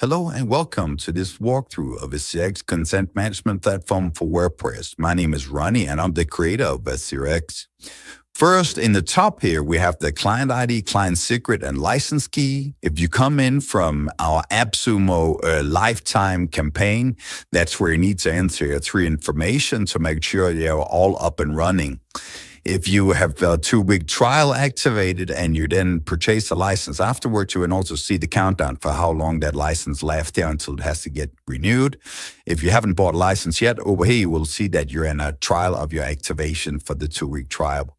Hello and welcome to this walkthrough of AesirX consent management platform for WordPress. My name is Ronnie and I'm the creator of AesirX. First, in the top here, we have the client ID, client secret, and license key. If you come in from our AppSumo lifetime campaign, that's where you need to enter your three information to make sure you're all up and running. If you have a 2-week trial activated and you then purchase a license afterwards, you can also see the countdown for how long that license left there until it has to get renewed. If you haven't bought a license yet, over here you will see that you're in a trial of your activation for the 2-week trial.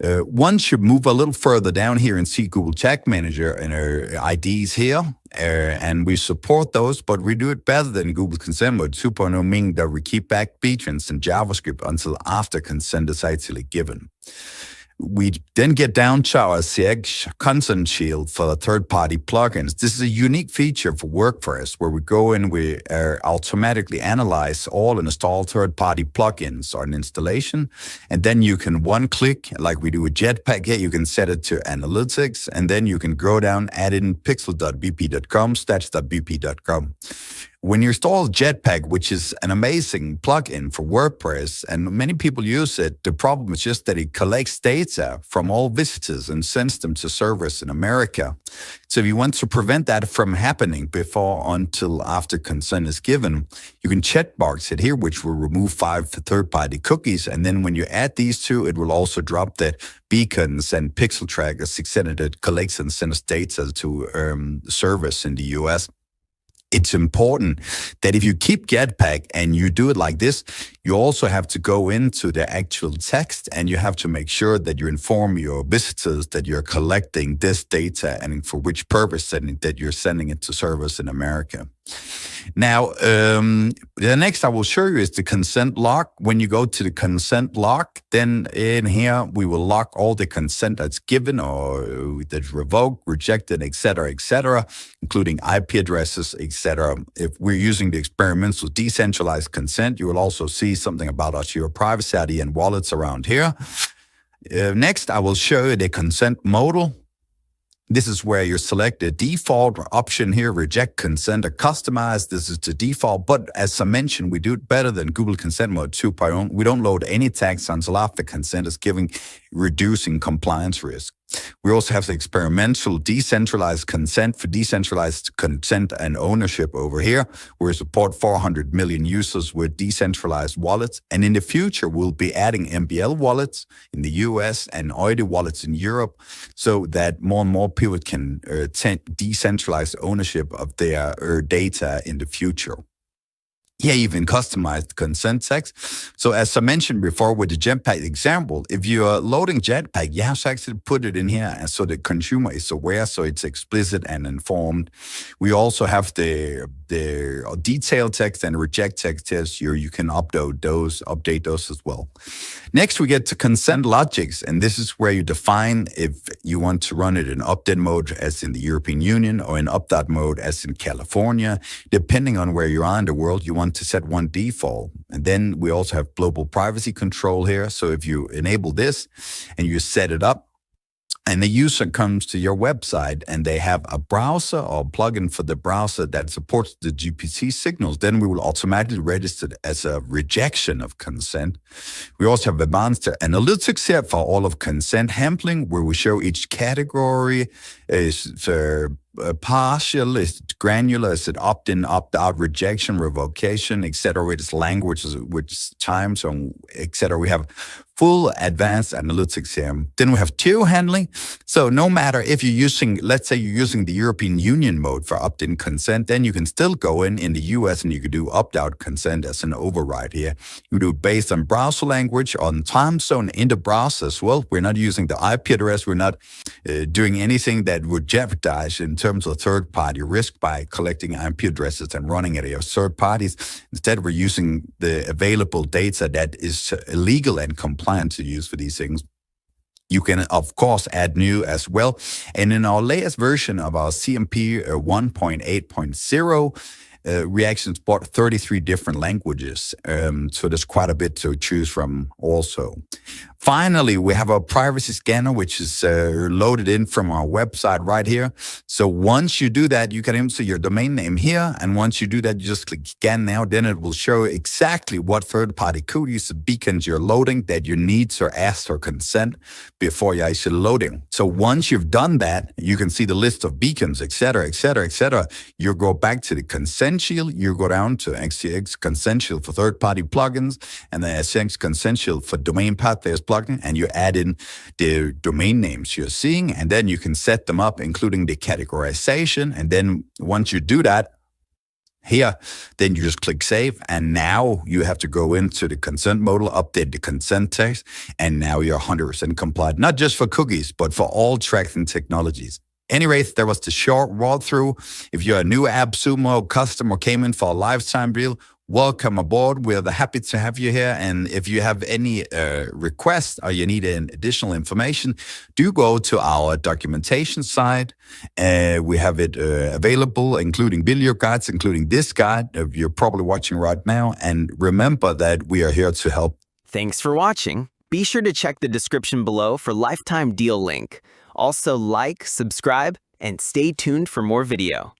Once you move a little further down here and see Google Tag Manager and our IDs here, and we support those, but we do it better than Google Consent Mode 2.0, meaning that we keep back beacons in JavaScript until after consent is actually given. We then get down to our AesirX consent shield for the third-party plugins. This is a unique feature for WordPress where we go in, we automatically analyze all and install third-party plugins on installation. And then you can one-click, like we do with Jetpack here, you can set it to analytics, and then you can go down, add in pixel.bp.com, stats.bp.com. When you install Jetpack, which is an amazing plugin for WordPress, and many people use it, the problem is just that it collects data from all visitors and sends them to servers in America. So if you want to prevent that from happening before until after consent is given, you can checkbox it here, which will remove 5 third-party cookies. And then when you add these two, it will also drop the beacons and pixel trackers, etc. that collects and sends data to servers in the US. It's important that if you keep Jetpack and you do it like this, you also have to go into the actual text and you have to make sure that you inform your visitors that you're collecting this data and for which purpose and that you're sending it to servers in America. Now, the next I will show you is the consent log. When you go to the consent log, then in here, we will log all the consent that's given or that's revoked, rejected, etc., including IP addresses, etc. If we're using the experimental decentralized consent, you will also see something about Azure Privacy ID and wallets around here. Next, I will show you the consent modal. This is where you select the default option here, reject consent or customize. This is the default, but as I mentioned, we do it better than Google Consent Mode 2.0. We don't load any tags until after consent is given, reducing compliance risk. We also have the experimental decentralized consent for decentralized consent and ownership over here. We support 400 million users with decentralized wallets. And in the future, we'll be adding MBL wallets in the US and OIDI wallets in Europe so that more and more people can decentralize ownership of their data in the future. Yeah, even customized consent text. So as I mentioned before with the Jetpack example, if you are loading Jetpack, you have to actually put it in here and so the consumer is aware, so it's explicit and informed. We also have the detailed text and reject text here. You can update those as well. Next, we get to consent logics, and this is where you define if you want to run it in opt-in mode as in the European Union or in opt-out mode as in California. Depending on where you are in the world, you want to set one default. And then we also have global privacy control here. So if you enable this and you set it up, and the user comes to your website and they have a browser or plugin for the browser that supports the GPT signals, then we will automatically register it as a rejection of consent. We also have advanced analytics here for all of consent handling, where we show each category is partial, is it granular, is it opt-in, opt-out, rejection, revocation, etc. With its languages, which time zone, etc. We have full advanced analytics here. Then we have tier handling. So no matter if you're using, let's say you're using the European Union mode for opt-in consent, then you can still go in the US and you can do opt-out consent as an override here. You do it based on browser language, on time zone in the browser as well. We're not using the IP address. We're not doing anything that would jeopardize in terms of third-party risk by collecting IP addresses and running it as third parties. Instead, we're using the available data that is legal and compliant to use for these things. You can, of course, add new as well. And in our latest version of our CMP 1.8.0, reactions support 33 different languages. So there's quite a bit to choose from also. Finally, we have our privacy scanner, which is loaded in from our website right here. So once you do that, you can enter your domain name here. And once you do that, you just click scan now. Then it will show exactly what third-party cookies, beacons you're loading that you need to ask for consent before you're actually loading. So once you've done that, you can see the list of beacons, et cetera, et cetera, et cetera. You go back to the consent shield. You go down to AesirX consent shield for third-party plugins and the AesirX consent shield for domain pathways plugin, and you add in the domain names you're seeing, and then you can set them up, including the categorization. And then once you do that, here, then you just click save, and now you have to go into the consent modal, update the consent text, and now you're 100% compliant, not just for cookies, but for all tracking technologies. Anyways, that was the short walkthrough. If you're a new AppSumo customer, came in for a lifetime deal, welcome aboard. We're happy to have you here. And if you have any requests or you need additional information, do go to our documentation site. We have it available, including video guides, including this guide you're probably watching right now. And remember that we are here to help. Thanks for watching. Be sure to check the description below for lifetime deal link. Also like, subscribe, and stay tuned for more video.